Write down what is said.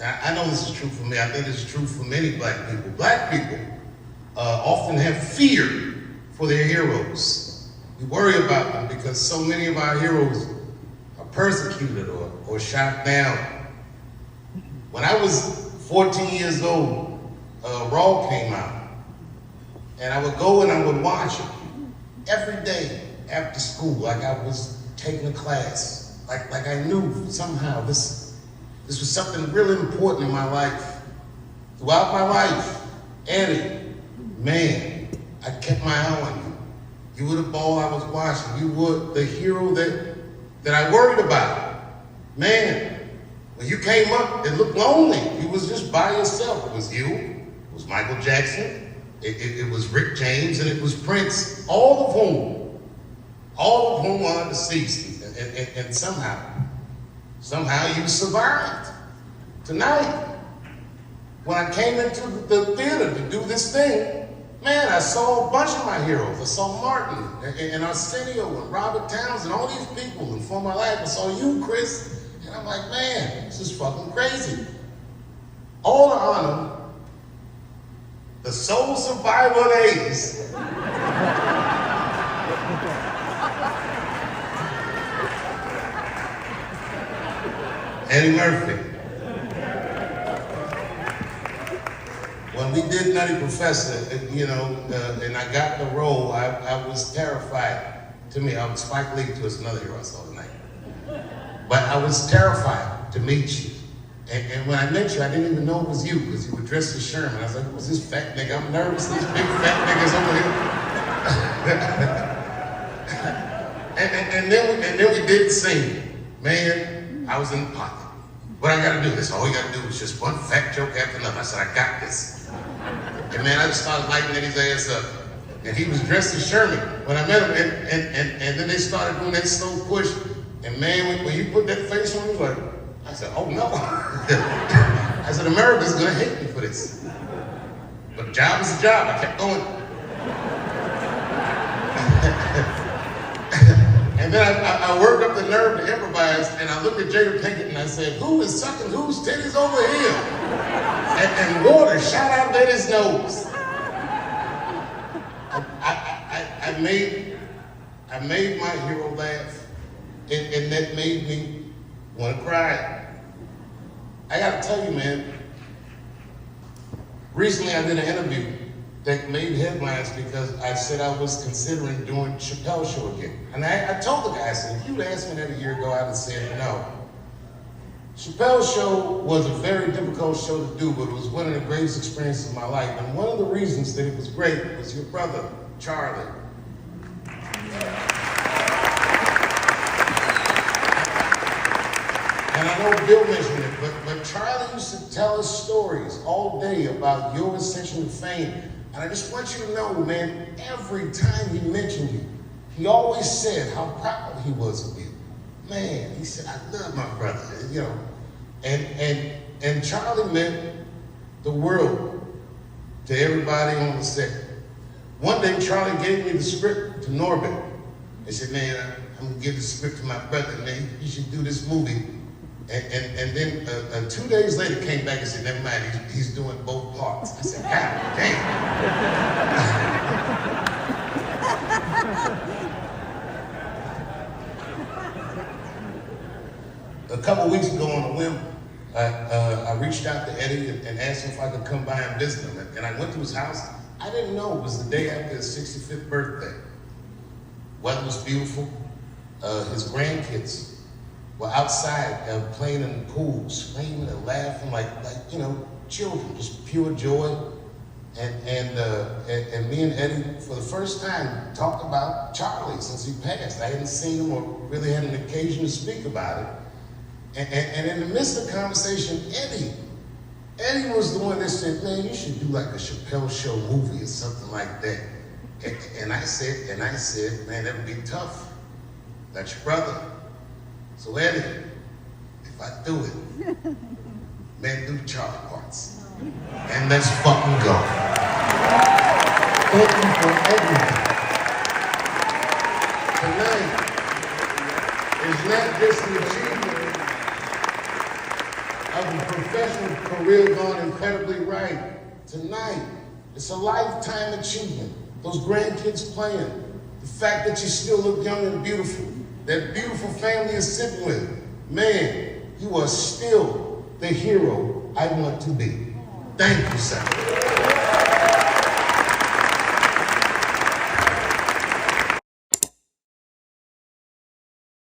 I know this is true for me. I think this is true for many black people. Black people often have fear for their heroes. We worry about them because so many of our heroes are persecuted or shot down. When I was 14 years old, Raw came out. And I would go and I would watch it every day after school, like I was taking a class. Like I knew somehow this was something really important in my life. Throughout my life, Eddie, man, I kept my eye on you. You were the ball I was watching. You were the hero that I worried about. Man, when you came up, it looked lonely. You was just by yourself. It was you, it was Michael Jackson, it was Rick James, and it was Prince, all of whom are deceased. And somehow you survived. Tonight, when I came into the theater to do this thing, man, I saw a bunch of my heroes. I saw Martin and Arsenio and Robert Townsend, all these people. And for my life, I saw you, Chris. And I'm like, man, this is fucking crazy. All to honor the sole survivor of AIDS. Eddie Murphy. When we did Nutty Professor, and I got the role, I was terrified. To me, Spike Lee was another hero I saw tonight. But I was terrified to meet you. And when I met you, I didn't even know it was you, because you were dressed as Sherman. I was like, who's this fat nigga? I'm nervous, these big fat niggas over here. and then we did the scene. Man, I was in the pocket. What I gotta do? This all you gotta do is just one fat joke after another. I said, I got this. And man, I just started lighting his ass up. And he was dressed as Sherman when I met him. And then they started doing that slow push. And man, when you put that face on, he was like, I said, oh no. I said, America's gonna hate me for this. But a job is a job. I kept going. And then I worked up the nerve to improvise, and I looked at Jada Pinkett and I said, who is sucking whose titties over here? And water shot out of Eddie's nose. I made my hero laugh, and that made me want to cry. I gotta tell you, man, recently I did an interview that made headlines because I said I was considering doing Chappelle show again. And I told the guy, I said, if you'd asked me that a year ago, I would have said no. Chappelle show was a very difficult show to do, but it was one of the greatest experiences of my life. And one of the reasons that it was great was your brother, Charlie. And I know Bill mentioned it, but Charlie used to tell us stories all day about your ascension to fame. And I just want you to know, man, every time he mentioned you, he always said how proud he was of you. Man, he said, I love my brother, you know. And Charlie meant the world to everybody on the set. One day, Charlie gave me the script to Norbit. He said, man, I'm gonna give the script to my brother, man, you should do this movie. And then 2 days later came back and said, never mind, he's doing both parts. I said, God damn. A couple weeks ago on a whim, I reached out to Eddie and asked him if I could come by and visit him. And I went to his house. I didn't know it was the day after his 65th birthday. Weather was beautiful. His grandkids were outside playing in the pool, screaming and laughing like children, just pure joy. And me and Eddie, for the first time, talked about Charlie since he passed. I hadn't seen him or really had an occasion to speak about it. And in the midst of the conversation, Eddie was the one that said, man, you should do like a Chappelle show movie or something like that. And I said, man, that would be tough. That's your brother. So Eddie, if I do it, man, do the Charlie parts. And let's fucking go. Thank you for everything. Tonight is not just the achievement of have a professional career gone incredibly right tonight. It's a lifetime achievement. Those grandkids playing. The fact that you still look young and beautiful. That beautiful family is sitting with. Man, you are still the hero I want to be. Thank you, sir.